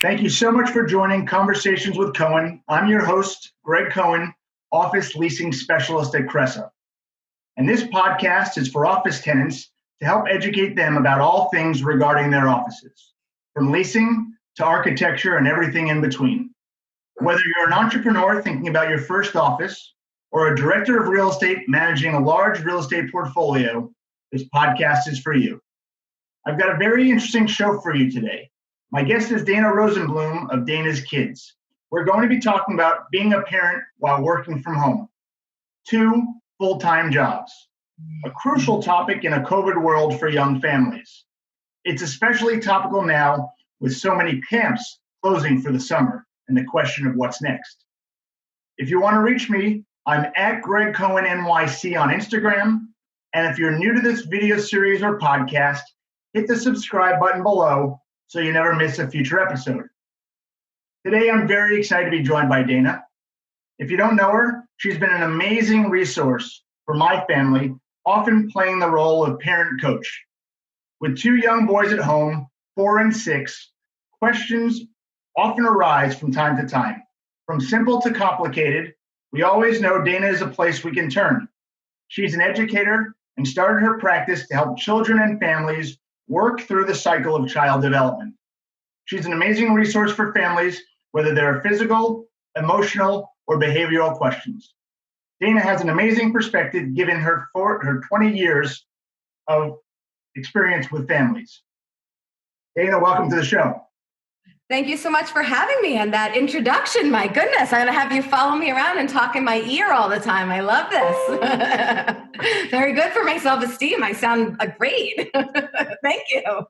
Thank you so much for joining Conversations with Cohen. I'm your host, Greg Cohen, Office Leasing Specialist at Cressa. And this podcast is for office tenants to help educate them about all things regarding their offices, from leasing to architecture and everything in between. Whether you're an entrepreneur thinking about your first office or a director of real estate managing a large real estate portfolio, this podcast is for you. I've got a very interesting show for you today. My guest is Dana Rosenbloom of Dana's Kids. We're going to be talking about being a parent while working from home. 2 full-time jobs. A crucial topic in a COVID world for young families. It's especially topical now with so many camps closing for the summer and the question of what's next. If you want to reach me, I'm at Greg Cohen NYC on Instagram. And if you're new to this video series or podcast, hit the subscribe button below so you never miss a future episode. Today, I'm very excited to be joined by Dana. If you don't know her, she's been an amazing resource for my family, often playing the role of parent coach. With 2 young boys at home, 4 and 6, questions often arise from time to time. From simple to complicated, we always know Dana is a place we can turn. She's an educator and started her practice to help children and families work through the cycle of child development. She's an amazing resource for families, whether they're physical, emotional, or behavioral questions. Dana has an amazing perspective given her 20 years of experience with families. Dana, welcome to the show. Thank you so much for having me and that introduction. My goodness, I'm going to have you follow me around and talk in my ear all the time. I love this. Very good for my self-esteem. I sound great. Thank you.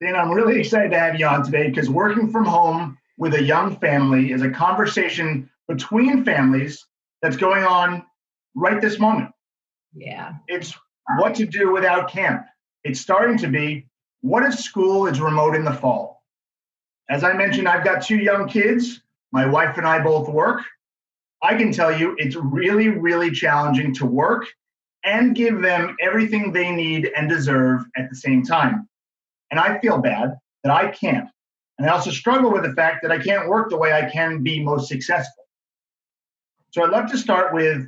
Dana, I'm really excited to have you on today because working from home with a young family is a conversation between families that's going on right this moment. Yeah. It's what to do without camp. It's starting to be, what if school is remote in the fall? As I mentioned, I've got 2 young kids. My wife and I both work. I can tell you it's really, really challenging to work and give them everything they need and deserve at the same time. And I feel bad that I can't. And I also struggle with the fact that I can't work the way I can be most successful. So I'd love to start with,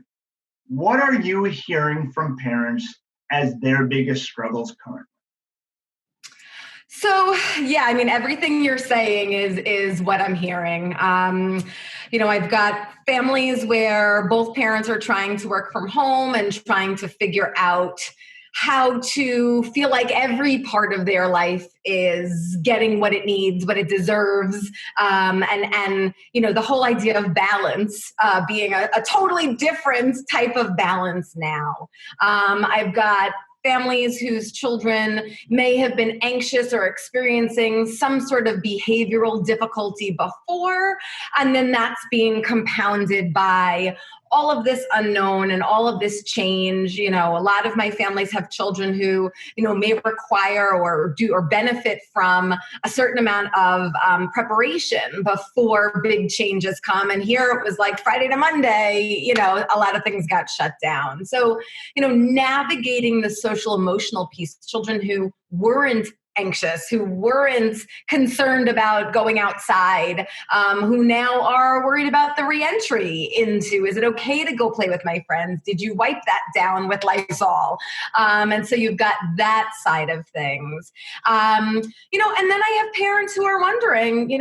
what are you hearing from parents as their biggest struggles currently? So, yeah, I mean, everything you're saying is what I'm hearing. I've got families where both parents are trying to work from home and trying to figure out how to feel like every part of their life is getting what it needs, what it deserves, and the whole idea of balance being a totally different type of balance now. I've got families whose children may have been anxious or experiencing some sort of behavioral difficulty before, and then that's being compounded by all of this unknown and all of this change. A lot of my families have children who, may require or benefit from a certain amount of preparation before big changes come. And here it was like Friday to Monday, a lot of things got shut down. So, navigating the social emotional piece, children who weren't anxious, who weren't concerned about going outside, who now are worried about the reentry into, is it okay to go play with my friends? Did you wipe that down with Lysol? And so you've got that side of things. And then I have parents who are wondering,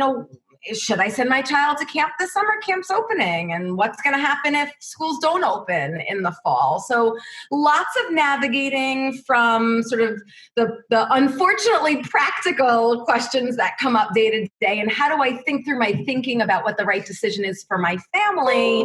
should I send my child to camp this summer? Camp's opening, and what's going to happen if schools don't open in the fall? So lots of navigating from sort of the unfortunately practical questions that come up day to day, and how do I think through my thinking about what the right decision is for my family,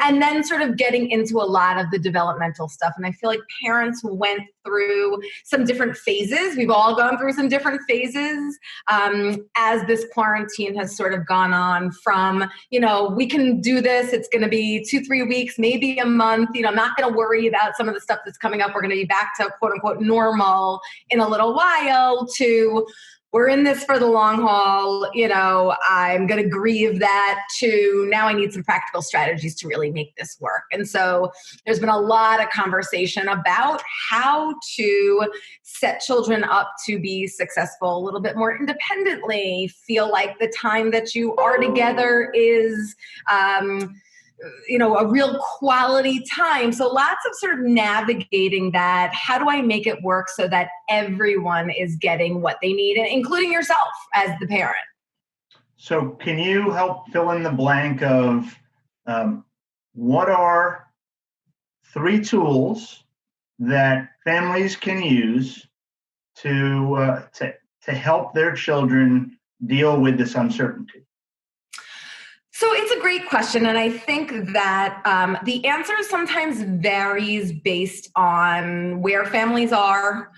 and then sort of getting into a lot of the developmental stuff. And I feel like parents went through some different phases. We've all gone through some different phases as this quarantine has sort of gone on from, we can do this. It's going to be 2-3 weeks, maybe a month. I'm not going to worry about some of the stuff that's coming up. We're going to be back to quote unquote normal in a little while, to we're in this for the long haul, I'm going to grieve that, to now I need some practical strategies to really make this work. And so there's been a lot of conversation about how to set children up to be successful a little bit more independently, feel like the time that you are together is a real quality time. So lots of sort of navigating that. How do I make it work so that everyone is getting what they need, including yourself as the parent? So can you help fill in the blank of what are 3 tools that families can use to help their children deal with this uncertainty? So it's a great question. And I think that the answer sometimes varies based on where families are,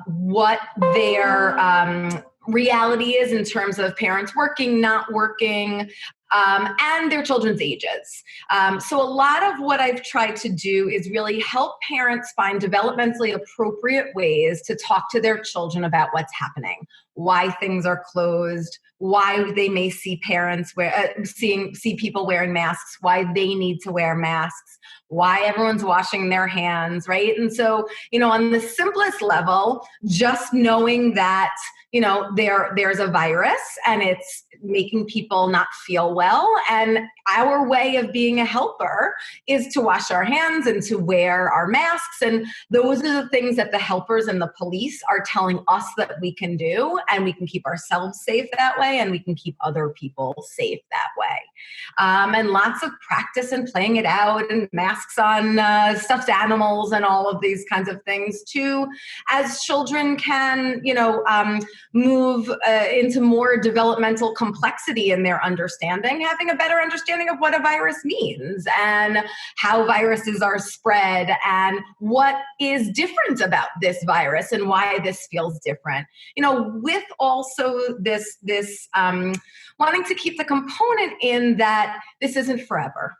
what their reality is in terms of parents working, not working, and their children's ages. So a lot of what I've tried to do is really help parents find developmentally appropriate ways to talk to their children about what's happening, why things are closed, why they may see see people wearing masks, why they need to wear masks, why everyone's washing their hands, right? And so, on the simplest level, just knowing that, there's a virus and it's making people not feel well. And our way of being a helper is to wash our hands and to wear our masks. And those are the things that the helpers and the police are telling us that we can do. And we can keep ourselves safe that way. And we can keep other people safe that way. And lots of practice and playing it out, and masks on stuffed animals and all of these kinds of things too, as children can, move into more developmental complexity in their understanding, having a better understanding of what a virus means and how viruses are spread and what is different about this virus and why this feels different. With also this wanting to keep the component in that this isn't forever.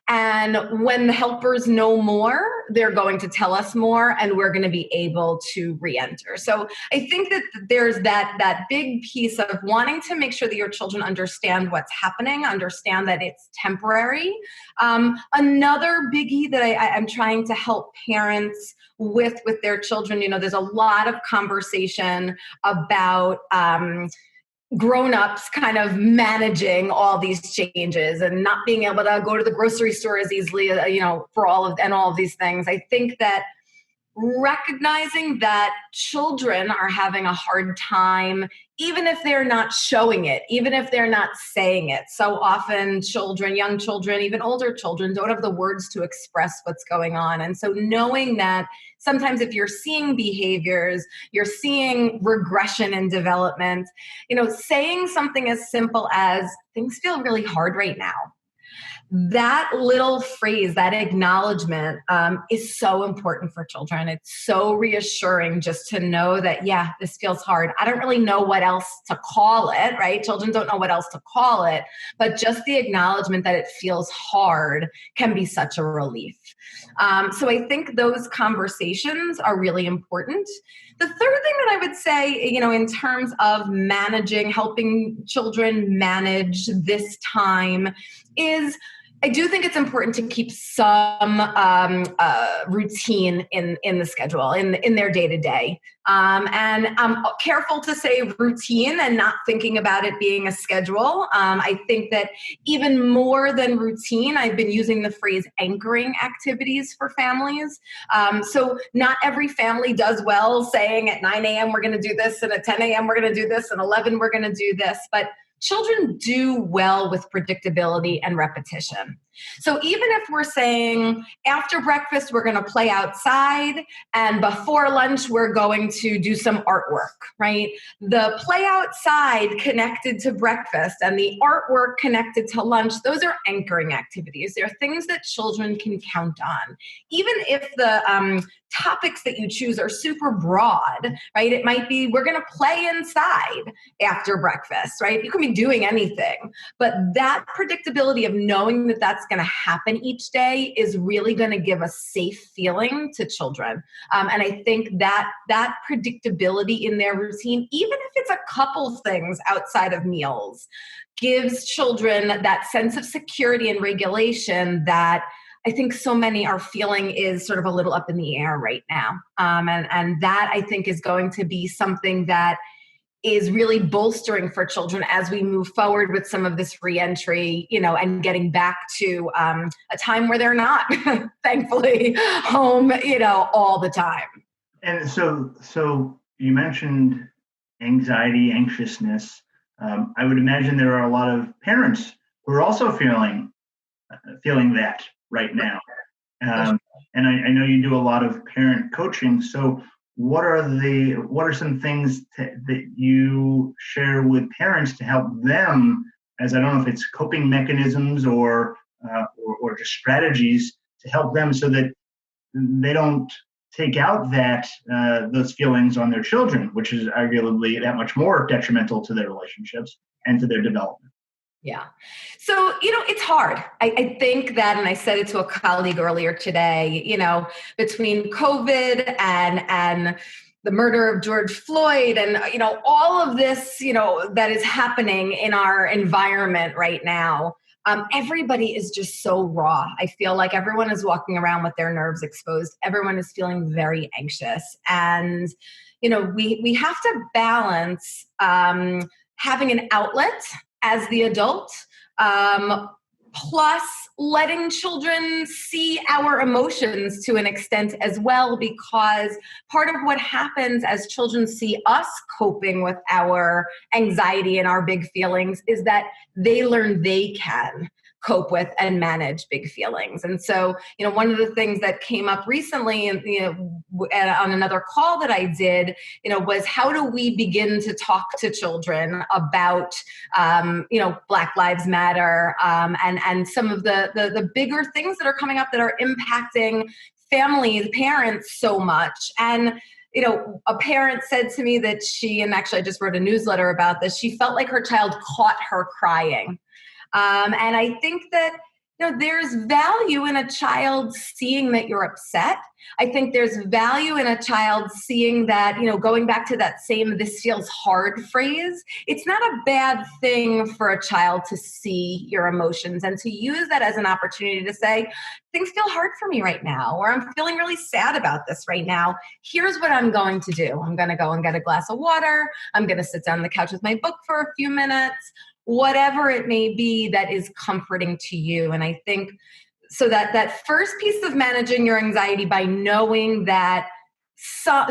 And when the helpers know more, they're going to tell us more, and we're going to be able to re-enter. So I think that there's that big piece of wanting to make sure that your children understand what's happening, understand that it's temporary. Another biggie that I'm trying to help parents with their children, there's a lot of conversation about grown-ups kind of managing all these changes and not being able to go to the grocery store as easily, for all of these things. I think that recognizing that children are having a hard time, even if they're not showing it, even if they're not saying it. So often children, young children, even older children don't have the words to express what's going on. And so knowing that sometimes if you're seeing behaviors, you're seeing regression in development, saying something as simple as things feel really hard right now. That little phrase, that acknowledgement is so important for children. It's so reassuring just to know that, yeah, this feels hard. I don't really know what else to call it, right? Children don't know what else to call it, but just the acknowledgement that it feels hard can be such a relief. So I think those conversations are really important. The third thing that I would say, in terms of helping children manage this time is I do think it's important to keep some routine in the schedule, in their day-to-day. And I'm careful to say routine and not thinking about it being a schedule. I think that even more than routine, I've been using the phrase anchoring activities for families. So not every family does well saying at 9 a.m. we're going to do this, and at 10 a.m. we're going to do this, and 11 we're going to do this. But children do well with predictability and repetition. So even if we're saying after breakfast, we're going to play outside, and before lunch, we're going to do some artwork, right? The play outside connected to breakfast and the artwork connected to lunch, those are anchoring activities. They're things that children can count on. Even if the topics that you choose are super broad, right? It might be, we're going to play inside after breakfast, right? You can be doing anything, but that predictability of knowing that that's that's going to happen each day is really going to give a safe feeling to children. And I think that predictability in their routine, even if it's a couple things outside of meals, gives children that sense of security and regulation that I think so many are feeling is sort of a little up in the air right now. And that I think is going to be something that is really bolstering for children as we move forward with some of this reentry, and getting back to a time where they're not, thankfully, home, all the time. And so you mentioned anxiety, anxiousness. I would imagine there are a lot of parents who are also feeling that right now. And I know you do a lot of parent coaching. So what are some things that you share with parents to help them, as I don't know if it's coping mechanisms or just strategies to help them so that they don't take out those feelings on their children, which is arguably that much more detrimental to their relationships and to their development? Yeah. So, it's hard. I think that, and I said it to a colleague earlier today, between COVID and the murder of George Floyd and, all of this, that is happening in our environment right now, everybody is just so raw. I feel like everyone is walking around with their nerves exposed. Everyone is feeling very anxious. And, we have to balance having an outlet as the adult, plus letting children see our emotions to an extent as well, because part of what happens as children see us coping with our anxiety and our big feelings is that they learn they can cope with and manage big feelings. And so, one of the things that came up recently, and on another call that I did, was how do we begin to talk to children about, Black Lives Matter, and some of the bigger things that are coming up that are impacting families, parents so much. And a parent said to me that and actually I just wrote a newsletter about this, she felt like her child caught her crying. And I think that, there's value in a child seeing that you're upset. I think there's value in a child seeing that, going back to that same "this feels hard" phrase, it's not a bad thing for a child to see your emotions and to use that as an opportunity to say, things feel hard for me right now, or I'm feeling really sad about this right now. Here's what I'm going to do. I'm going to go and get a glass of water. I'm going to sit down on the couch with my book for a few minutes. Whatever it may be that is comforting to you. And I think so that first piece of managing your anxiety by knowing that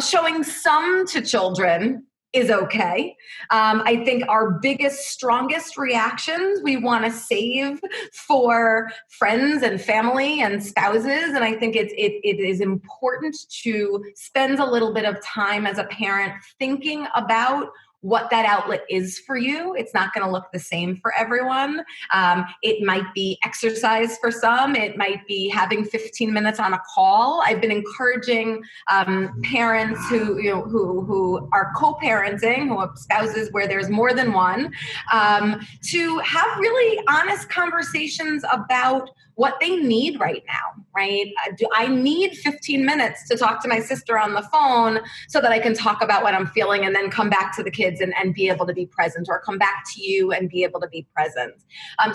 showing some to children is okay. I think our biggest, strongest reactions we want to save for friends and family and spouses. And I think it is important to spend a little bit of time as a parent thinking about what that outlet is for you. It's not going to look the same for everyone. It might be exercise for some. It might be having 15 minutes on a call. I've been encouraging parents who are co-parenting, who have spouses where there's more than one, to have really honest conversations about what they need right now, right? Do I need 15 minutes to talk to my sister on the phone so that I can talk about what I'm feeling and then come back to the kids and be able to be present, or come back to you and be able to be present?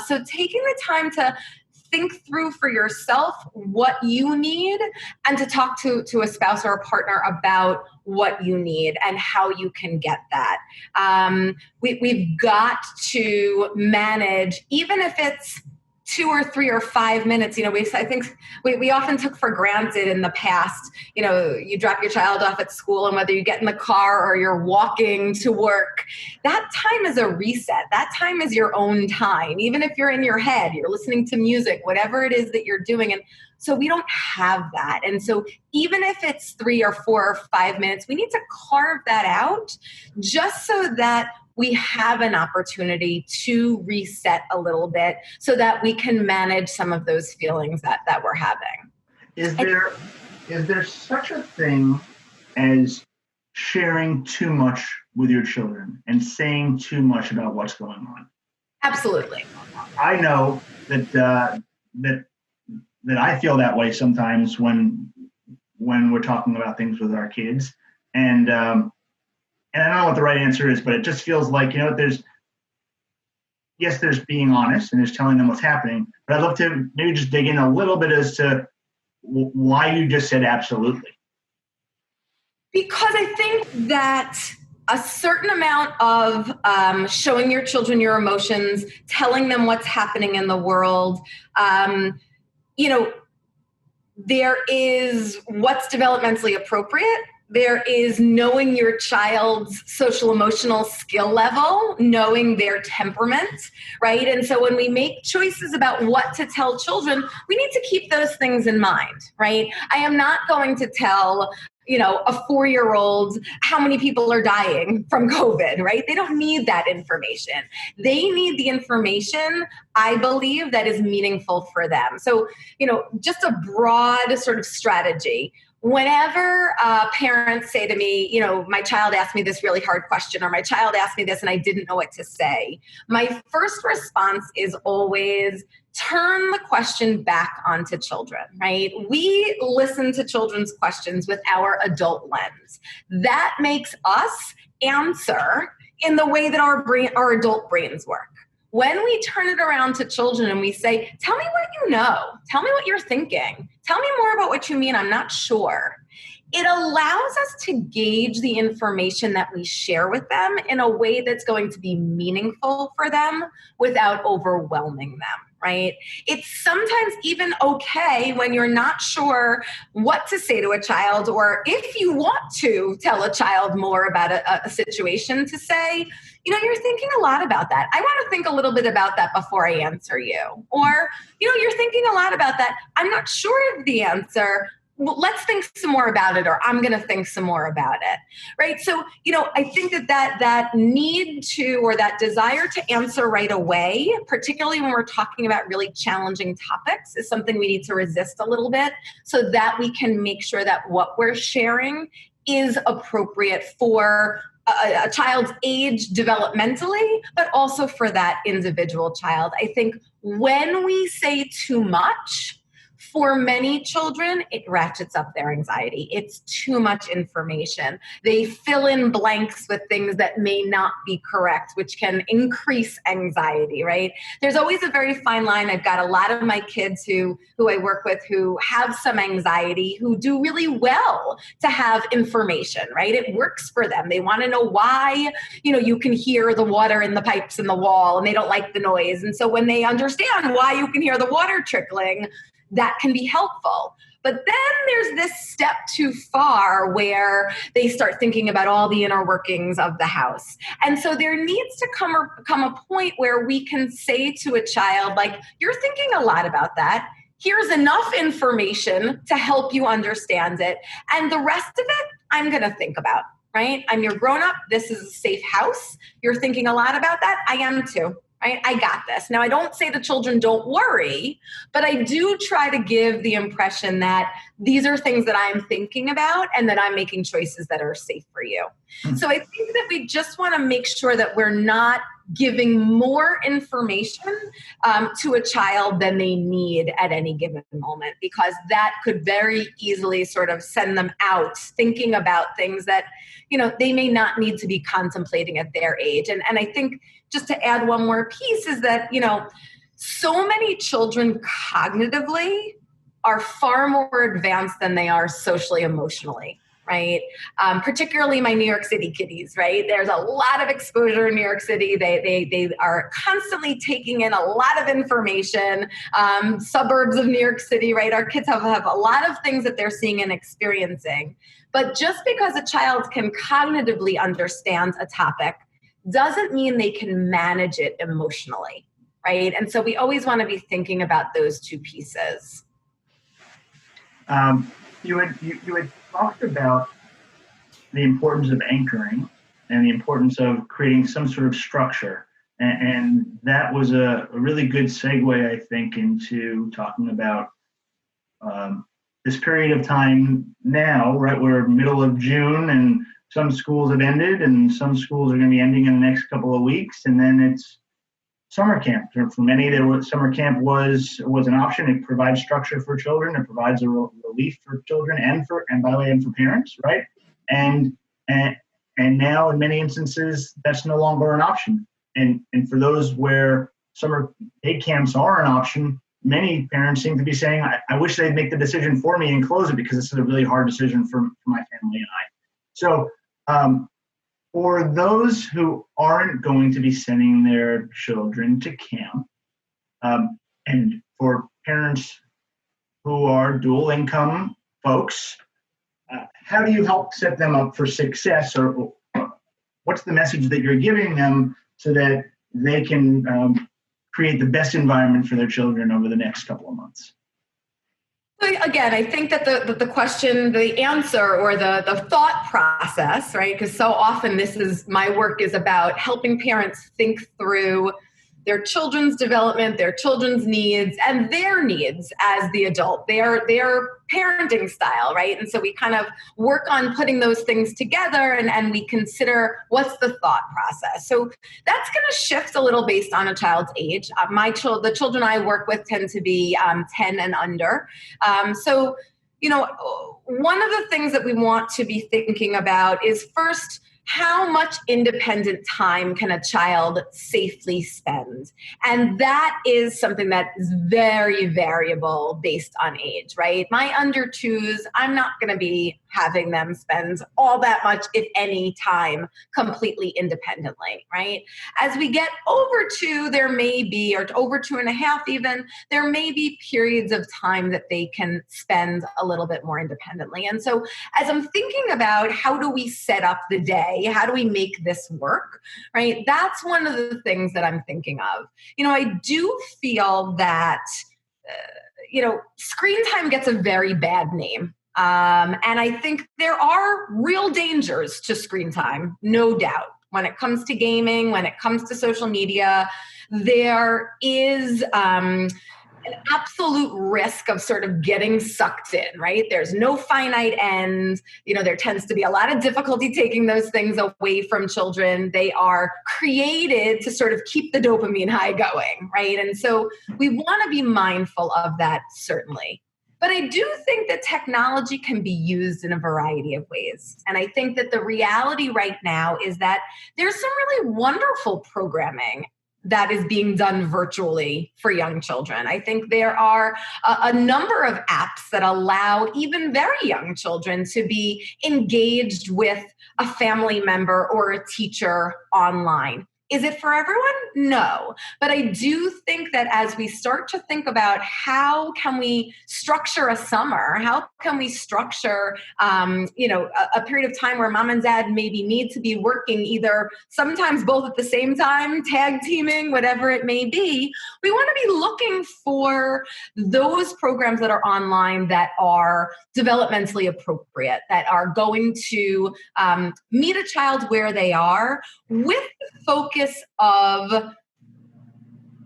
So taking the time to think through for yourself what you need and to talk to a spouse or a partner about what you need and how you can get that. We've got to manage, even if it's 2 or 3 or 5 minutes. I think we often took for granted in the past, you drop your child off at school, and whether you get in the car or you're walking to work, that time is a reset. That time is your own time. Even if you're in your head, you're listening to music, whatever it is that you're doing. And so we don't have that. And so even if it's 3 or 4 or 5 minutes, we need to carve that out just so that we have an opportunity to reset a little bit so that we can manage some of those feelings that we're having. Is there such a thing as sharing too much with your children and saying too much about what's going on? Absolutely. I know that that I feel that way sometimes when we're talking about things with our kids, and I don't know what the right answer is, but it just feels like, there's being honest and there's telling them what's happening, but I'd love to maybe just dig in a little bit as to why you just said absolutely. Because I think that a certain amount of showing your children your emotions, telling them what's happening in the world, there is what's developmentally appropriate. There is knowing your child's social emotional skill level, knowing their temperament, right? And so when we make choices about what to tell children, we need to keep those things in mind, right? I am not going to tell a 4-year-old how many people are dying from COVID, right? They don't need that information. They need the information, I believe, that is meaningful for them. So, just a broad sort of strategy. Whenever parents say to me, my child asked me this really hard question, or my child asked me this and I didn't know what to say, my first response is always turn the question back onto children, right? We listen to children's questions with our adult lens. That makes us answer in the way that our adult brains work. When we turn it around to children and we say, tell me what you know, tell me what you're thinking, tell me more about what you mean, I'm not sure. It allows us to gauge the information that we share with them in a way that's going to be meaningful for them without overwhelming them, right? It's sometimes even okay when you're not sure what to say to a child, or if you want to tell a child more about a situation, to say, you're thinking a lot about that. I want to think a little bit about that before I answer you. Or, you're thinking a lot about that. I'm not sure of the answer. Well, let's think some more about it, or I'm going to think some more about it, right? So, I think that need to, or that desire to answer right away, particularly when we're talking about really challenging topics, is something we need to resist a little bit, so that we can make sure that what we're sharing is appropriate for a child's age developmentally, but also for that individual child. I think when we say too much, for many children, it ratchets up their anxiety. It's too much information. They fill in blanks with things that may not be correct, which can increase anxiety, right? There's always a very fine line. I've got a lot of my kids who I work with who have some anxiety, who do really well to have information, right? It works for them. They want to know why, you can hear the water in the pipes in the wall, and they don't like the noise. And so when they understand why you can hear the water trickling, that can be helpful. But then there's this step too far where they start thinking about all the inner workings of the house. And so there needs to come a point where we can say to a child, like, you're thinking a lot about that. Here's enough information to help you understand it. And the rest of it, I'm going to think about, right? I'm your grown-up. This is a safe house. You're thinking a lot about that. I am too. Right? I got this. Now, I don't say to children, don't worry, but I do try to give the impression that these are things that I'm thinking about and that I'm making choices that are safe for you. So I think that we just want to make sure that we're not giving more information to a child than they need at any given moment, because that could very easily sort of send them out thinking about things that, they may not need to be contemplating at their age. And I think just to add one more piece is that, so many children cognitively are far more advanced than they are socially, emotionally, right? Particularly my New York City kiddies, right? There's a lot of exposure in New York City. They are constantly taking in a lot of information. Suburbs of New York City, right? Our kids have a lot of things that they're seeing and experiencing. But just because a child can cognitively understand a topic doesn't mean they can manage it emotionally, right? And so we always want to be thinking about those two pieces. You had talked about the importance of anchoring and the importance of creating some sort of structure. And that was a really good segue, I think, into talking about this period of time now, right? We're middle of June, and some schools have ended and some schools are going to be ending in the next couple of weeks. And then it's summer camp. For many, summer camp was an option. It provides structure for children. It provides a relief for children and by the way, and for parents, right? And now in many instances, that's no longer an option. And for those where summer day camps are an option, many parents seem to be saying, I wish they'd make the decision for me and close it, because this is a really hard decision for my family and I. So for those who aren't going to be sending their children to camp, and for parents who are dual income folks, how do you help set them up for success, or what's the message that you're giving them so that they can create the best environment for their children over the next couple of months? Again, I think that the question, the answer, or the thought process, right? Because so often my work is about helping parents think through their children's development, their children's needs, and their needs as the adult, their parenting style, right? And so we kind of work on putting those things together, and we consider what's the thought process. So that's going to shift a little based on a child's age. The children I work with tend to be 10 and under. So, one of the things that we want to be thinking about is, first, how much independent time can a child safely spend? And that is something that is very variable based on age, right? My under twos, I'm not going to be having them spend all that much, if any, time completely independently, right? As we get over two, there may be, or over 2.5 even, there may be periods of time that they can spend a little bit more independently. And so as I'm thinking about how do we set up the day, how do we make this work, right? That's one of the things that I'm thinking of. I do feel that, screen time gets a very bad name. And I think there are real dangers to screen time, no doubt. When it comes to gaming, when it comes to social media, there is an absolute risk of sort of getting sucked in, right? There's no finite end. There tends to be a lot of difficulty taking those things away from children. They are created to sort of keep the dopamine high going, right? And so we want to be mindful of that, certainly. But I do think that technology can be used in a variety of ways. And I think that the reality right now is that there's some really wonderful programming that is being done virtually for young children. I think there are a number of apps that allow even very young children to be engaged with a family member or a teacher online. Is it for everyone? No. But I do think that as we start to think about how can we structure a summer, how can we structure, a period of time where mom and dad maybe need to be working either sometimes both at the same time, tag teaming, whatever it may be, we want to be looking for those programs that are online that are developmentally appropriate, that are going to meet a child where they are with the focus of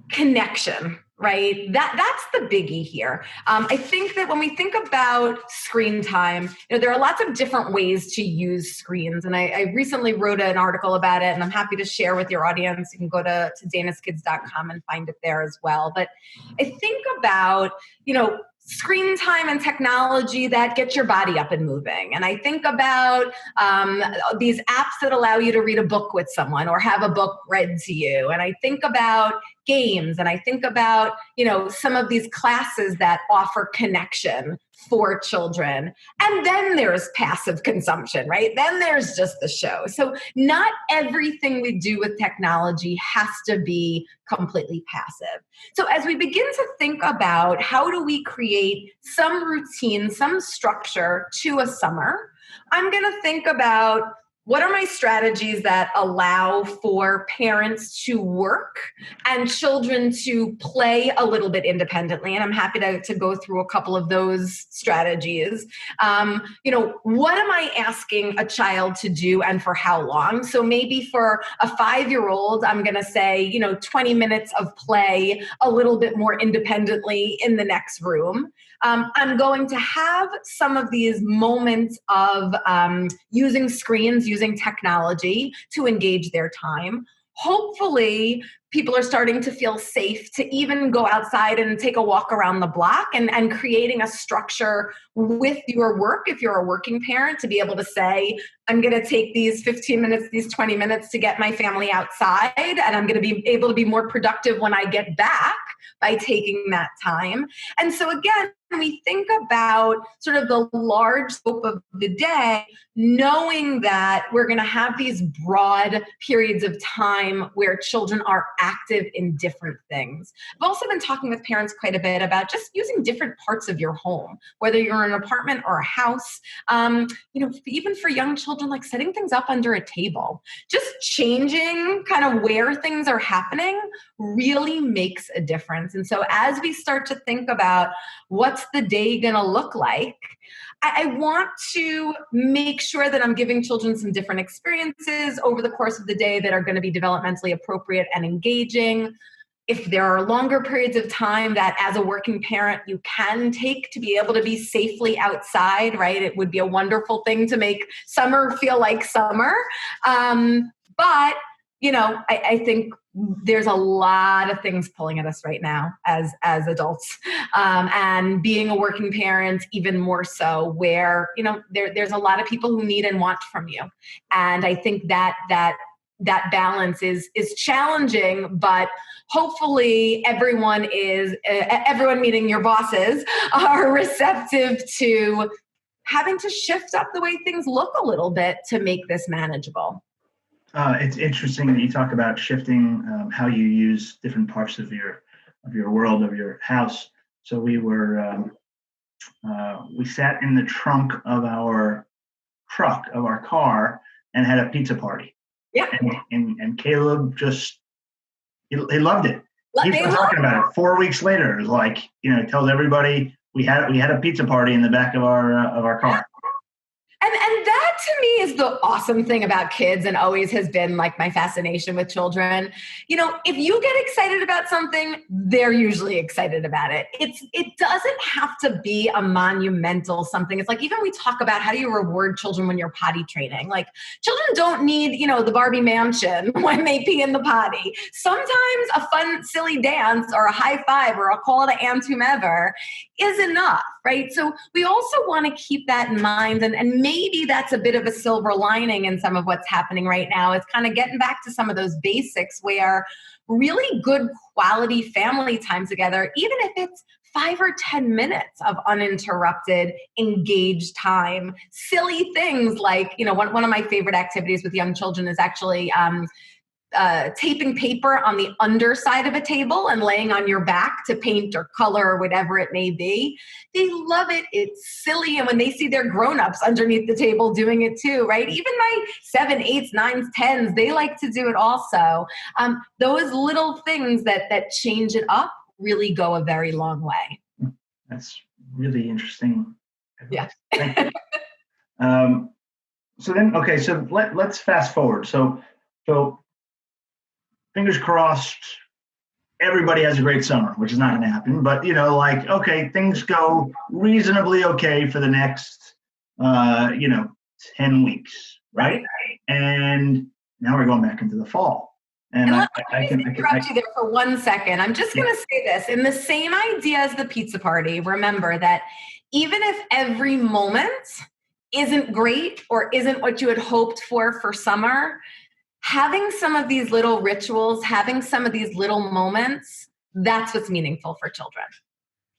connection, right? That's the biggie here. I think that when we think about screen time, there are lots of different ways to use screens. And I recently wrote an article about it, and I'm happy to share with your audience. You can go to danaskids.com and find it there as well. But I think about, screen time and technology that get your body up and moving. And I think about these apps that allow you to read a book with someone or have a book read to you. And I think about games, and I think about, some of these classes that offer connection for children. And then there's passive consumption, right? Then there's just the show. So not everything we do with technology has to be completely passive. So as we begin to think about how do we create some routine, some structure to a summer, I'm going to think about what are my strategies that allow for parents to work and children to play a little bit independently? And I'm happy to go through a couple of those strategies. What am I asking a child to do and for how long? So maybe for a 5-year-old, I'm going to say, 20 minutes of play a little bit more independently in the next room. I'm going to have some of these moments of using screens, using technology to engage their time. hopefully people are starting to feel safe to even go outside and take a walk around the block, and creating a structure with your work, if you're a working parent, to be able to say, I'm going to take these 15 minutes, these 20 minutes to get my family outside, and I'm going to be able to be more productive when I get back by taking that time. And so again, when we think about sort of the large scope of the day, knowing that we're going to have these broad periods of time where children are active in different things. I've also been talking with parents quite a bit about just using different parts of your home, whether you're in an apartment or a house. Even for young children, like setting things up under a table, just changing kind of where things are happening really makes a difference. And so as we start to think about what's the day going to look like, I want to make sure that I'm giving children some different experiences over the course of the day that are going to be developmentally appropriate and engaging. If there are longer periods of time that as a working parent you can take to be able to be safely outside, right? It would be a wonderful thing to make summer feel like summer. But I think there's a lot of things pulling at us right now as adults, and being a working parent even more so, where there's a lot of people who need and want from you, and I think that balance is challenging, but hopefully everyone meaning your bosses are receptive to having to shift up the way things look a little bit to make this manageable. It's interesting that you talk about shifting how you use different parts of your world, of your house. So we sat in the trunk of our car and had a pizza party. Yeah. And Caleb he loved it. He was talking about it 4 weeks later. It was like, tells everybody we had a pizza party in the back of our car. And that to me is the awesome thing about kids, and always has been like my fascination with children. If you get excited about something, they're usually excited about it. It doesn't have to be a monumental something. It's like, even we talk about how do you reward children when you're potty training? Like, children don't need, the Barbie mansion when they pee in the potty. Sometimes a fun, silly dance or a high five or a call to aunt whomever is enough, right? So we also want to keep that in mind, and maybe that's a bit of a silver lining in some of what's happening right now. It's kind of getting back to some of those basics where really good quality family time together, even if it's 5 or 10 minutes of uninterrupted, engaged time, silly things like, one of my favorite activities with young children is actually taping paper on the underside of a table and laying on your back to paint or color or whatever it may be. They love it. It's silly. And when they see their grown-ups underneath the table doing it too, right? Even my 7, 8s, 9s, 10s, they like to do it also. Those little things that change it up really go a very long way. That's really interesting. Yeah. So let's fast forward. So fingers crossed, everybody has a great summer, which is not going to happen. But, things go reasonably okay for the next, 10 weeks, right? And now we're going back into the fall. And I can interrupt you there for 1 second. I'm just going to say this. In the same idea as the pizza party, remember that even if every moment isn't great or isn't what you had hoped for summer, having some of these little rituals, having some of these little moments, that's what's meaningful for children.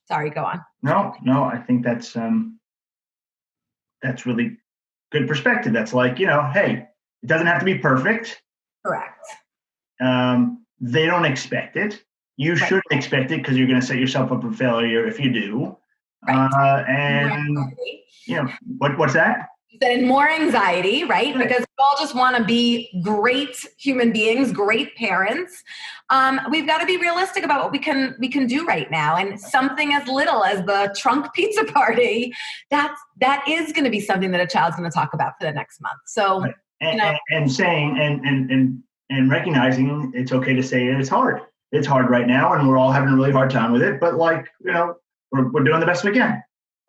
Sorry, go on. No, I think that's really good perspective. That's like, hey, it doesn't have to be perfect. Correct. They don't expect it. You shouldn't expect it, because you're going to set yourself up for failure if you do. Right. What's that? Then more anxiety, right? Because we all just want to be great human beings, great parents. We've got to be realistic about what we can do right now. And something as little as the trunk pizza party, that is going to be something that a child's going to talk about for the next month. So, and saying and recognizing it's okay to say it's hard. It's hard right now, and we're all having a really hard time with it. But we're doing the best we can.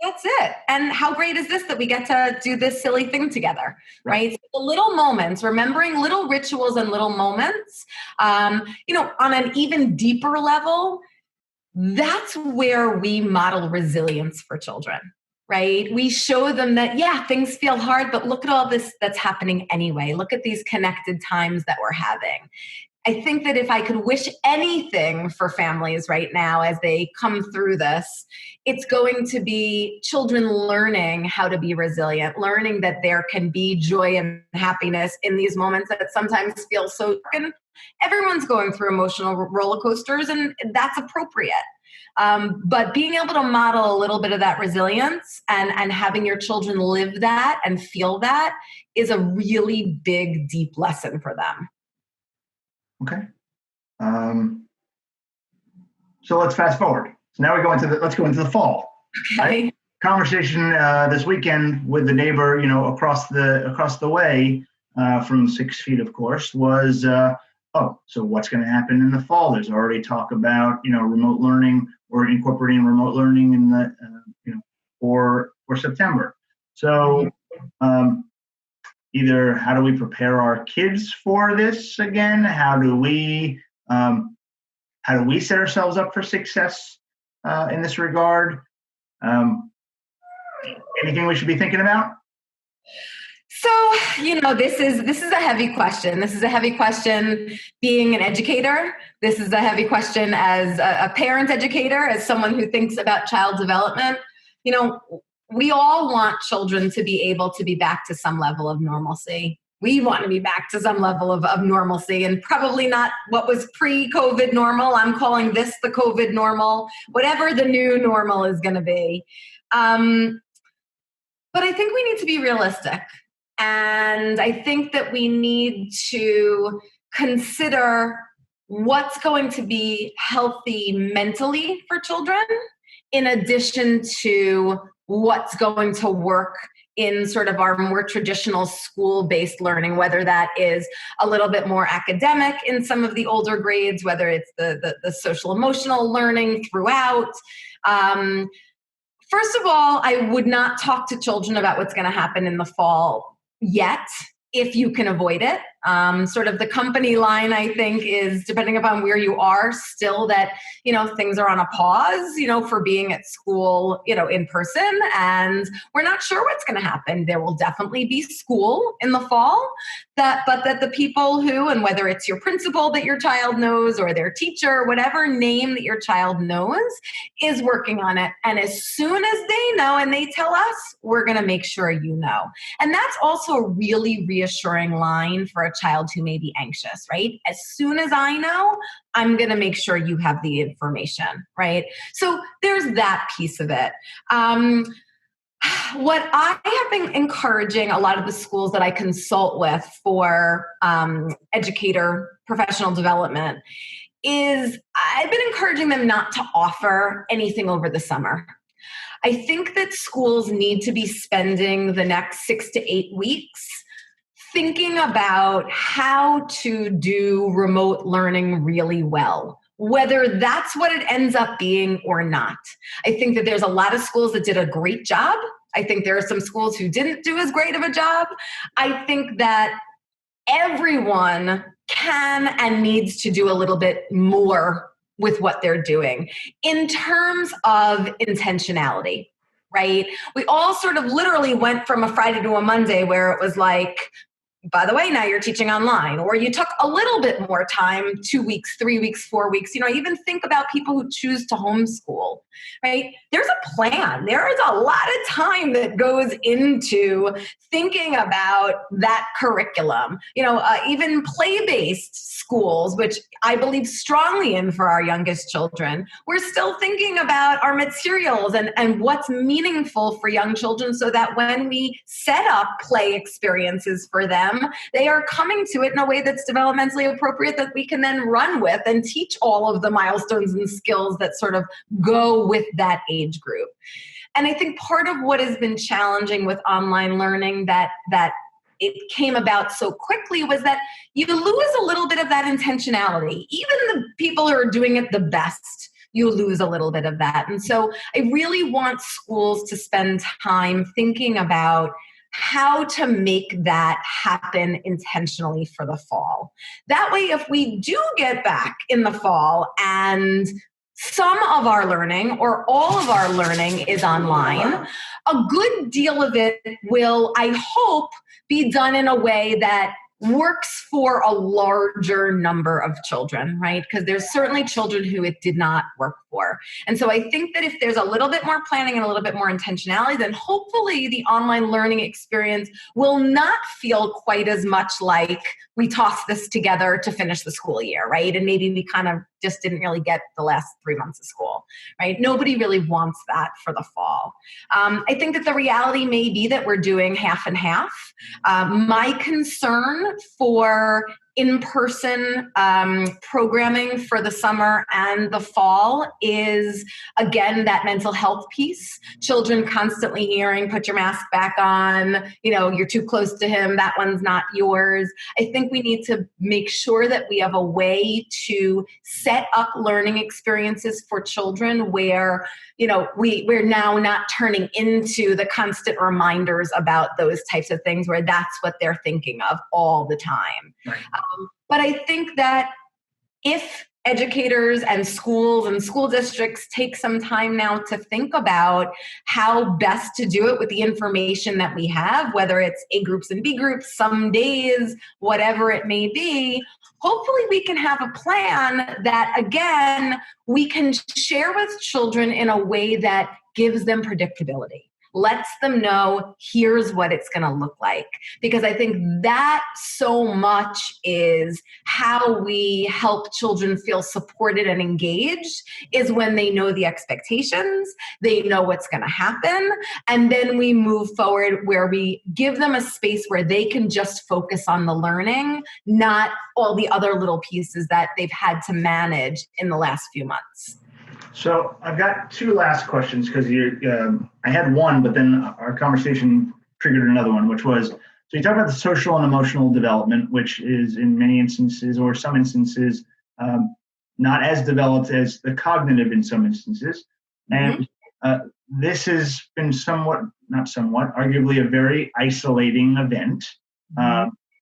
That's it. And how great is this that we get to do this silly thing together, right? So the little moments, remembering little rituals and little moments, on an even deeper level, that's where we model resilience for children, right? We show them that, yeah, things feel hard, but look at all this that's happening anyway. Look at these connected times that we're having. I think that if I could wish anything for families right now as they come through this, it's going to be children learning how to be resilient, learning that there can be joy and happiness in these moments that sometimes feel so dark. And everyone's going through emotional roller coasters, and that's appropriate. But being able to model a little bit of that resilience and having your children live that and feel that is a really big, deep lesson for them. Okay. So let's fast forward. So now let's go into the fall. Okay. Right? Conversation this weekend with the neighbor, across the way from 6 feet, of course, was so what's going to happen in the fall? There's already talk about remote learning or incorporating remote learning in the for September. So either how do we prepare our kids for this again? How do we set ourselves up for success in this regard? Anything we should be thinking about? So, this is a heavy question. This is a heavy question being an educator. This is a heavy question as a parent educator, as someone who thinks about child development. We all want children to be able to be back to some level of normalcy. We want to be back to some level of normalcy, and probably not what was pre-COVID normal. I'm calling this the COVID normal, whatever the new normal is going to be. But I think we need to be realistic. And I think that we need to consider what's going to be healthy mentally for children, in addition to what's going to work in sort of our more traditional school-based learning, whether that is a little bit more academic in some of the older grades, whether it's the social emotional learning throughout. First of all, I would not talk to children about what's going to happen in the fall yet, if you can avoid it. Sort of the company line, I think, is, depending upon where you are, still that, things are on a pause, for being at school, in person. And we're not sure what's going to happen. There will definitely be school in the fall, but that the people who, and whether it's your principal that your child knows or their teacher, whatever name that your child knows, is working on it. And as soon as they know and they tell us, we're going to make sure you know. And that's also a really reassuring line for a child who may be anxious, right? As soon as I know, I'm going to make sure you have the information, right? So there's that piece of it. What I have been encouraging a lot of the schools that I consult with for educator professional development is I've been encouraging them not to offer anything over the summer. I think that schools need to be spending the next 6 to 8 weeks thinking about how to do remote learning really well, whether that's what it ends up being or not. I think that there's a lot of schools that did a great job. I think there are some schools who didn't do as great of a job. I think that everyone can and needs to do a little bit more with what they're doing in terms of intentionality, right? We all sort of literally went from a Friday to a Monday where it was like, by the way, now you're teaching online, or you took a little bit more time, 2 weeks, 3 weeks, 4 weeks. I even think about people who choose to homeschool, right? There's a plan. There is a lot of time that goes into thinking about that curriculum. Even play-based schools, which I believe strongly in for our youngest children, we're still thinking about our materials and what's meaningful for young children so that when we set up play experiences for them, they are coming to it in a way that's developmentally appropriate that we can then run with and teach all of the milestones and skills that sort of go with that age group. And I think part of what has been challenging with online learning that it came about so quickly was that you lose a little bit of that intentionality. Even the people who are doing it the best you lose a little bit of that. And so I really want schools to spend time thinking about how to make that happen intentionally for the fall. That way, if we do get back in the fall and some of our learning or all of our learning is online, a good deal of it will, I hope, be done in a way that works for a larger number of children, right? Because there's certainly children who it did not work for. And so I think that if there's a little bit more planning and a little bit more intentionality, then hopefully the online learning experience will not feel quite as much like we tossed this together to finish the school year, right? And maybe we kind of just didn't really get the last 3 months of school, right? Nobody really wants that for the fall. I think that the reality may be that we're doing half and half. My concern for in-person programming for the summer and the fall is, again, that mental health piece. Children constantly hearing, put your mask back on, you're too close to him, that one's not yours. I think we need to make sure that we have a way to set up learning experiences for children where we're now not turning into the constant reminders about those types of things where that's what they're thinking of all the time. Right. But I think that if educators and schools and school districts take some time now to think about how best to do it with the information that we have, whether it's A groups and B groups, some days, whatever it may be, hopefully we can have a plan that, again, we can share with children in a way that gives them predictability. Lets them know here's what it's going to look like. Because I think that so much is how we help children feel supported and engaged, is when they know the expectations, they know what's going to happen, and then we move forward where we give them a space where they can just focus on the learning, not all the other little pieces that they've had to manage in the last few months. So I've got two last questions because I had one, but then our conversation triggered another one, which was, so you talk about the social and emotional development, which is in many instances or some instances not as developed as the cognitive in some instances. And this has been arguably a very isolating event.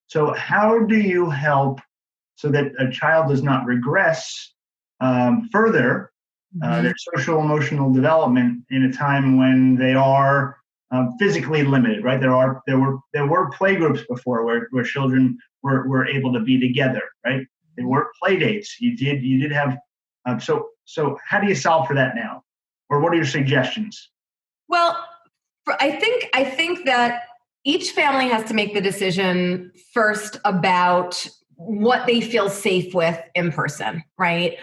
So how do you help so that a child does not regress further their social emotional development in a time when they are physically limited, right? There were play groups before where children were able to be together, right? There were play dates. You did have so how do you solve for that now, or what are your suggestions? Well, I think that each family has to make the decision first about what they feel safe with in person, right?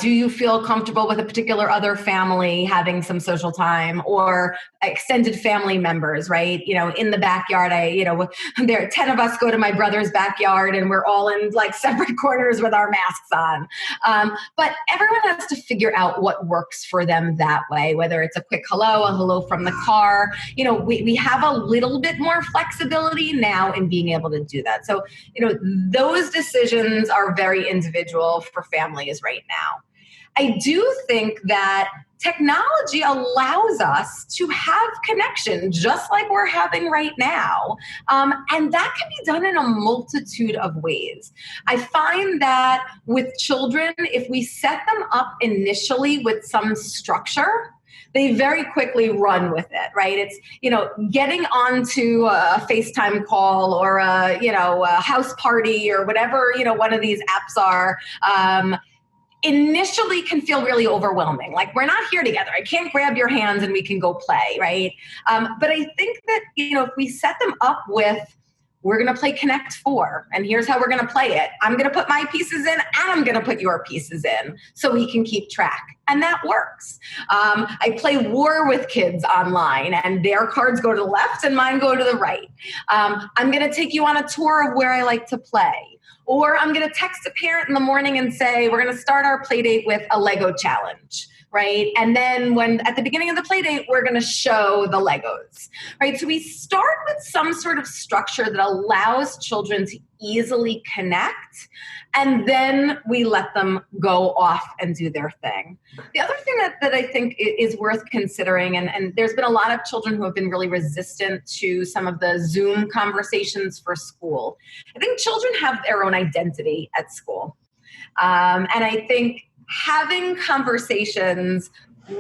Do you feel comfortable with a particular other family having some social time, or extended family members, right? In the backyard, there are 10 of us go to my brother's backyard and we're all in like separate corners with our masks on. But everyone has to figure out what works for them that way, whether it's a quick hello, a hello from the car. We have a little bit more flexibility now in being able to do that. So, those decisions are very individual for families right now. I do think that technology allows us to have connection just like we're having right now. And that can be done in a multitude of ways. I find that with children, if we set them up initially with some structure, they very quickly run with it, right? It's, getting onto a FaceTime call or a house party or whatever, one of these apps are, initially can feel really overwhelming. Like, we're not here together. I can't grab your hands and we can go play, right? But I think that, if we set them up with, we're going to play Connect 4, and here's how we're going to play it. I'm going to put my pieces in, and I'm going to put your pieces in so we can keep track. And that works. I play war with kids online, and their cards go to the left and mine go to the right. I'm going to take you on a tour of where I like to play. Or I'm going to text a parent in the morning and say, we're going to start our play date with a Lego challenge. right? And then when at the beginning of the play date, we're going to show the Legos, right? So we start with some sort of structure that allows children to easily connect, and then we let them go off and do their thing. The other thing that I think is worth considering, and there's been a lot of children who have been really resistant to some of the Zoom conversations for school. I think children have their own identity at school. And I think having conversations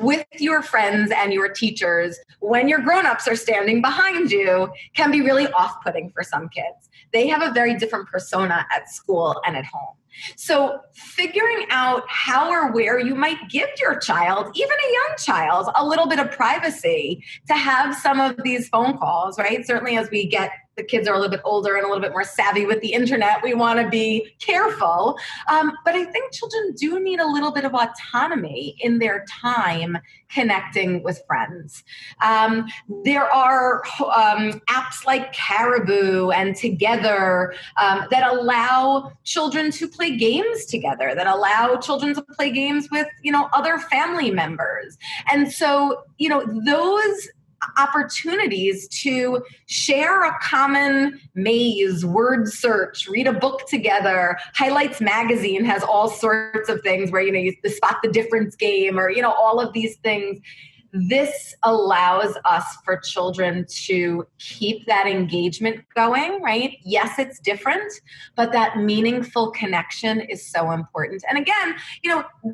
with your friends and your teachers when your grown-ups are standing behind you can be really off-putting for some kids. They have a very different persona at school and at home. So figuring out how or where you might give your child, even a young child, a little bit of privacy to have some of these phone calls, right? Certainly as the kids are a little bit older and a little bit more savvy with the internet, we want to be careful. But I think children do need a little bit of autonomy in their time connecting with friends. There are apps like Caribou and Together that allow children to play games together, that allow children to play games with, other family members. And so, those opportunities to share a common maze, word search, read a book together. Highlights Magazine has all sorts of things where, you spot the difference game or, all of these things. This allows us for children to keep that engagement going, right? Yes, it's different, but that meaningful connection is so important. And again,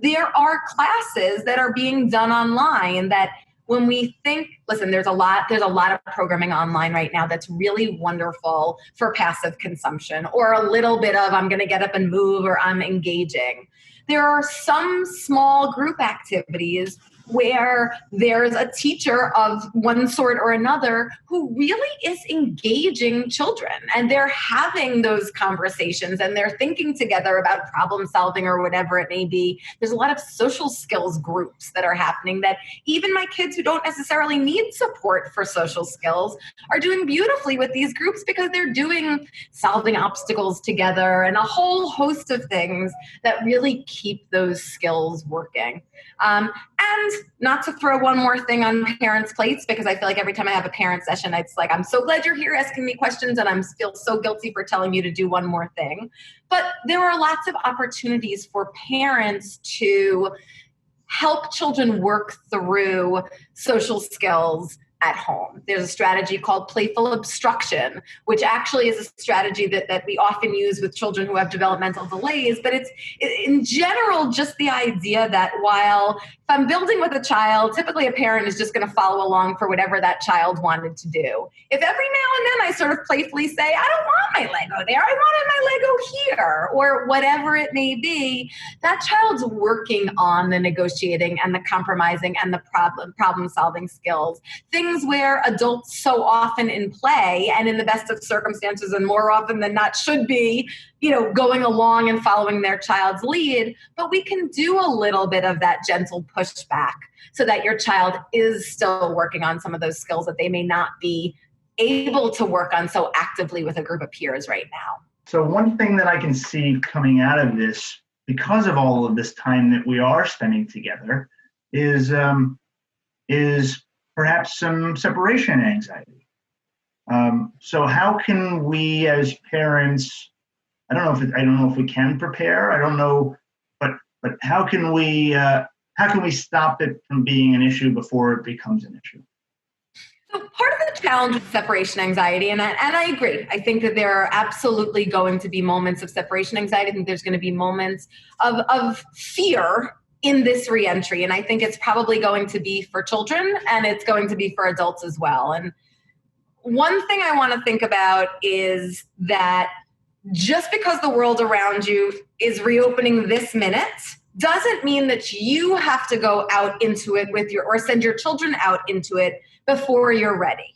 there are classes that are being done online that when we think, listen, there's a lot of programming online right now that's really wonderful for passive consumption or a little bit of I'm going to get up and move or I'm engaging. There are some small group activities where there's a teacher of one sort or another who really is engaging children and they're having those conversations and they're thinking together about problem solving or whatever it may be. There's a lot of social skills groups that are happening that even my kids who don't necessarily need support for social skills are doing beautifully with these groups because they're doing solving obstacles together and a whole host of things that really keep those skills working. And not to throw one more thing on parents' plates, because I feel like every time I have a parent session, it's like, I'm so glad you're here asking me questions and I feel so guilty for telling you to do one more thing. But there are lots of opportunities for parents to help children work through social skills at home. There's a strategy called playful obstruction, which actually is a strategy that we often use with children who have developmental delays. But it's in general just the idea that while if I'm building with a child, typically a parent is just going to follow along for whatever that child wanted to do. If every now and then I sort of playfully say, I don't want my Lego there, I wanted my Lego here, or whatever it may be, that child's working on the negotiating and the compromising and the problem solving skills. Things where adults so often in play and in the best of circumstances and more often than not should be, going along and following their child's lead, but we can do a little bit of that gentle pushback so that your child is still working on some of those skills that they may not be able to work on so actively with a group of peers right now. So one thing that I can see coming out of this, because of all of this time that we are spending together, is perhaps some separation anxiety. So how can we as parents, I don't know if we can prepare, I don't know, but how can we stop it from being an issue before it becomes an issue? So part of the challenge with separation anxiety, and I agree, I think that there are absolutely going to be moments of separation anxiety. I think there's going to be moments of fear in this reentry. And I think it's probably going to be for children and it's going to be for adults as well. And one thing I want to think about is that just because the world around you is reopening this minute doesn't mean that you have to go out into it or send your children out into it before you're ready.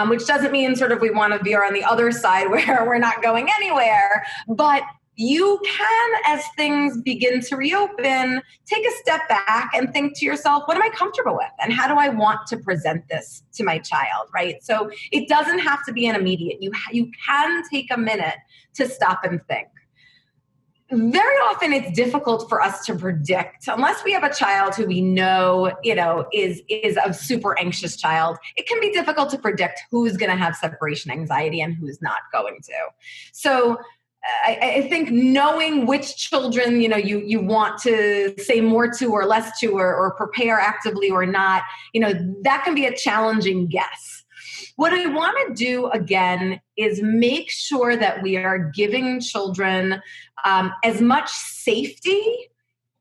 Which doesn't mean sort of we want to be on the other side where we're not going anywhere, but you can, as things begin to reopen, take a step back and think to yourself, what am I comfortable with? And how do I want to present this to my child, right? So it doesn't have to be an immediate. You can take a minute to stop and think. very often it's difficult for us to predict unless we have a child who we know, is a super anxious child. It can be difficult to predict who's going to have separation anxiety and who's not going to. So I think knowing which children, you want to say more to or less to, or prepare actively or not, that can be a challenging guess. What I want to do again is make sure that we are giving children as much safety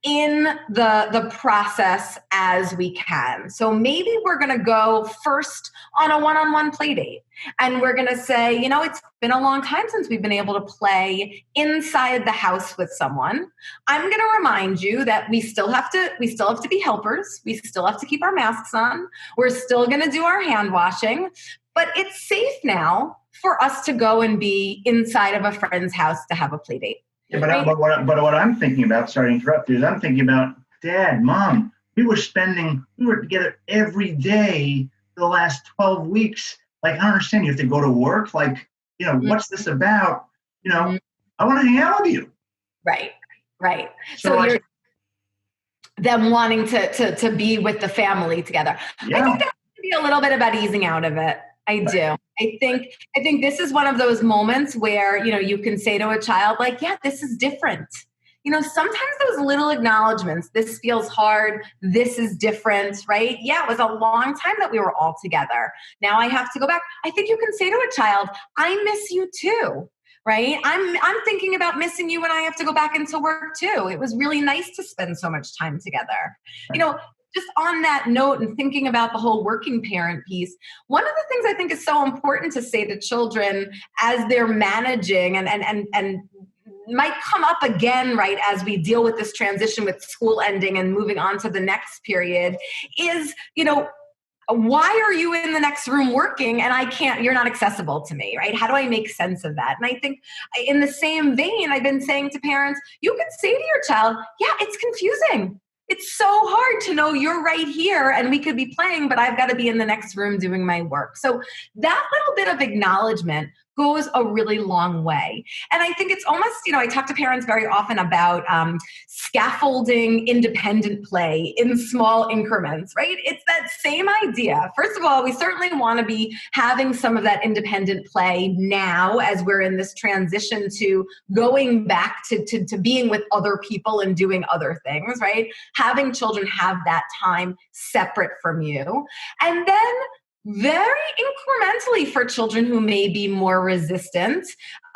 in the process as we can. So maybe we're going to go first on a one-on-one play date. And we're going to say, it's been a long time since we've been able to play inside the house with someone. I'm going to remind you that we still have to be helpers. We still have to keep our masks on. We're still going to do our hand washing, but it's safe now for us to go and be inside of a friend's house to have a play date. Yeah, but what I'm thinking about, sorry to interrupt you, is I'm thinking about Dad, Mom, we were together every day for the last 12 weeks. Like, I don't understand. You have to go to work. Like, what's this about? I want to hang out with you. Right. So you're them wanting to be with the family together. Yeah. I think that could be a little bit about easing out of it. I do. I think this is one of those moments where, you can say to a child, like, yeah, this is different. Sometimes those little acknowledgments, this feels hard, this is different, right? Yeah, it was a long time that we were all together. Now I have to go back. I think you can say to a child, I miss you too, right? I'm thinking about missing you when I have to go back into work too. It was really nice to spend so much time together. Right. Just on that note and thinking about the whole working parent piece, one of the things I think is so important to say to children as they're managing and might come up again, right, as we deal with this transition with school ending and moving on to the next period is, why are you in the next room working and you're not accessible to me, right? How do I make sense of that? And I think in the same vein, I've been saying to parents, you can say to your child, yeah, it's confusing. It's so hard to know you're right here and we could be playing, but I've got to be in the next room doing my work. So that little bit of acknowledgement goes a really long way. And I think it's almost, I talk to parents very often about scaffolding independent play in small increments, right? It's that same idea. First of all, we certainly want to be having some of that independent play now as we're in this transition to going back to being with other people and doing other things, right? Having children have that time separate from you. And then very incrementally for children who may be more resistant,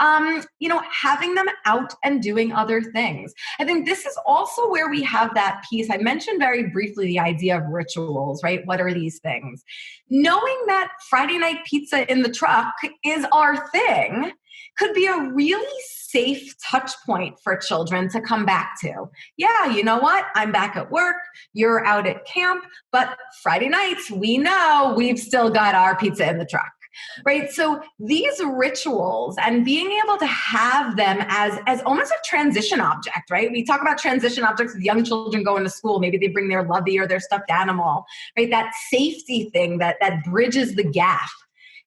having them out and doing other things. I think this is also where we have that piece. I mentioned very briefly the idea of rituals, right? What are these things? Knowing that Friday night pizza in the truck is our thing could be a really safe touch point for children to come back to. Yeah, you know what? I'm back at work, you're out at camp, but Friday nights, we know we've still got our pizza in the truck, right? So these rituals and being able to have them as almost a transition object, right? We talk about transition objects with young children going to school. Maybe they bring their lovey or their stuffed animal, right? That safety thing that bridges the gap.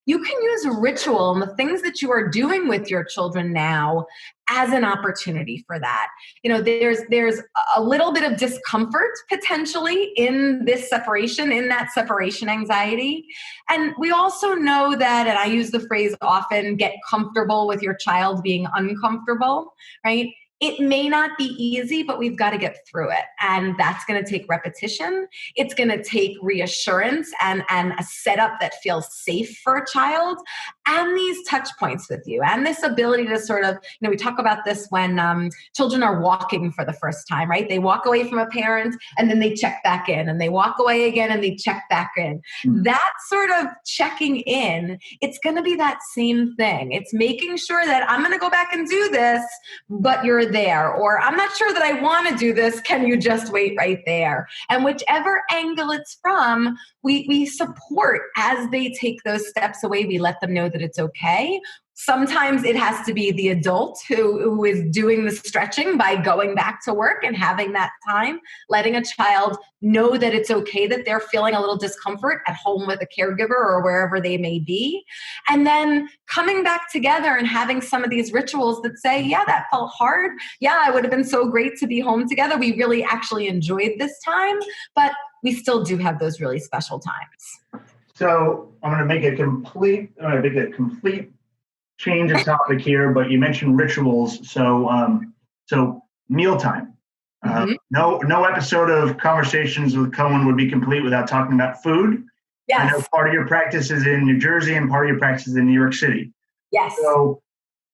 You can use ritual and the things that you are doing with your children now as an opportunity for that. There's a little bit of discomfort potentially in this separation, in that separation anxiety. And we also know that, and I use the phrase often, get comfortable with your child being uncomfortable, right? It may not be easy, but we've got to get through it. And that's going to take repetition. It's going to take reassurance and a setup that feels safe for a child, and these touch points with you, and this ability to sort of, we talk about this when children are walking for the first time, right? They walk away from a parent and then they check back in, and they walk away again and they check back in. That sort of checking in, it's going to be that same thing. It's making sure that I'm going to go back and do this, but you're there, or I'm not sure that I want to do this. Can you just wait right there? And whichever angle it's from, we support as they take those steps away. We let them know that it's okay. Sometimes it has to be the adult who is doing the stretching by going back to work and having that time, letting a child know that it's okay that they're feeling a little discomfort at home with a caregiver or wherever they may be. And then coming back together and having some of these rituals that say, yeah, that felt hard. Yeah, it would have been so great to be home together. We really actually enjoyed this time, but we still do have those really special times. So I'm going to make a complete change of topic here, but you mentioned rituals. So mealtime. No episode of Conversations with Cohen would be complete without talking about food. Yes. I know part of your practice is in New Jersey and part of your practice is in New York City. Yes. So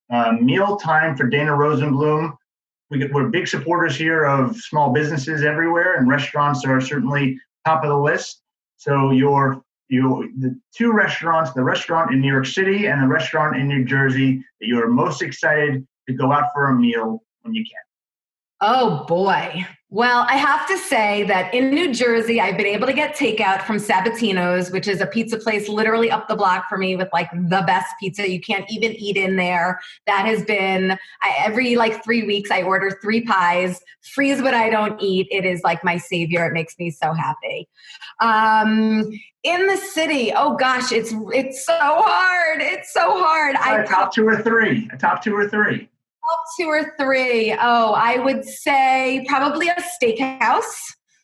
mealtime for Dana Rosenbloom. We're big supporters here of small businesses everywhere, and restaurants are certainly top of the list. So the two restaurants, the restaurant in New York City and the restaurant in New Jersey, that you are most excited to go out for a meal when you can. Oh boy. Well, I have to say that in New Jersey, I've been able to get takeout from Sabatino's, which is a pizza place literally up the block for me with like the best pizza. You can't even eat in there. That has been, every like 3 weeks, I order 3 pies, freeze what I don't eat. It is like my savior. It makes me so happy. In the city, oh gosh, it's so hard. It's so hard. Top two or three. Top 2 or 3. Oh, I would say probably a steakhouse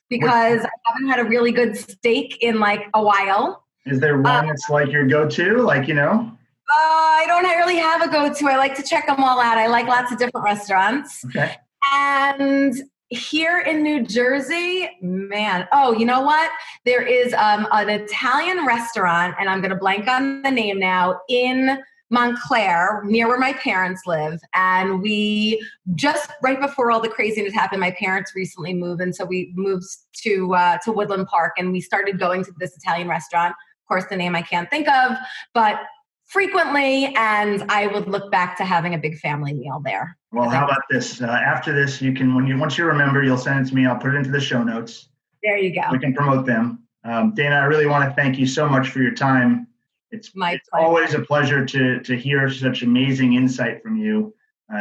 because I haven't had a really good steak in like a while. Is there one that's like your go-to? I don't really have a go-to. I like to check them all out. I like lots of different restaurants. Okay. And here in New Jersey, man, oh, you know what? There is an Italian restaurant, and I'm going to blank on the name now, in Montclair, near where my parents live. And we just right before all the craziness happened, my parents recently moved. And so we moved to Woodland Park, and we started going to this Italian restaurant. Of course, the name I can't think of, but frequently. And I would look back to having a big family meal there. Well, how about this? After this, you can, once you remember, you'll send it to me. I'll put it into the show notes. There you go. We can promote them. Dana, I really want to thank you so much for your time. It's always a pleasure to hear such amazing insight from you.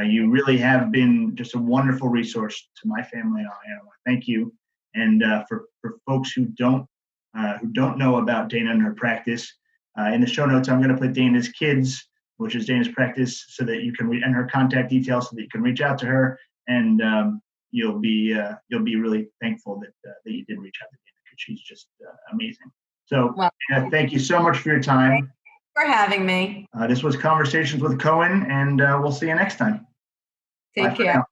You really have been just a wonderful resource to my family, and I want to thank you. And for folks who don't know about Dana and her practice, in the show notes, I'm going to put Dana's kids, which is Dana's practice, so that you can and her contact details, so that you can reach out to her, and you'll be really thankful that you did reach out to Dana, because she's just amazing. So thank you so much for your time. Thanks for having me. This was Conversations with Cohen, and we'll see you next time. Take care.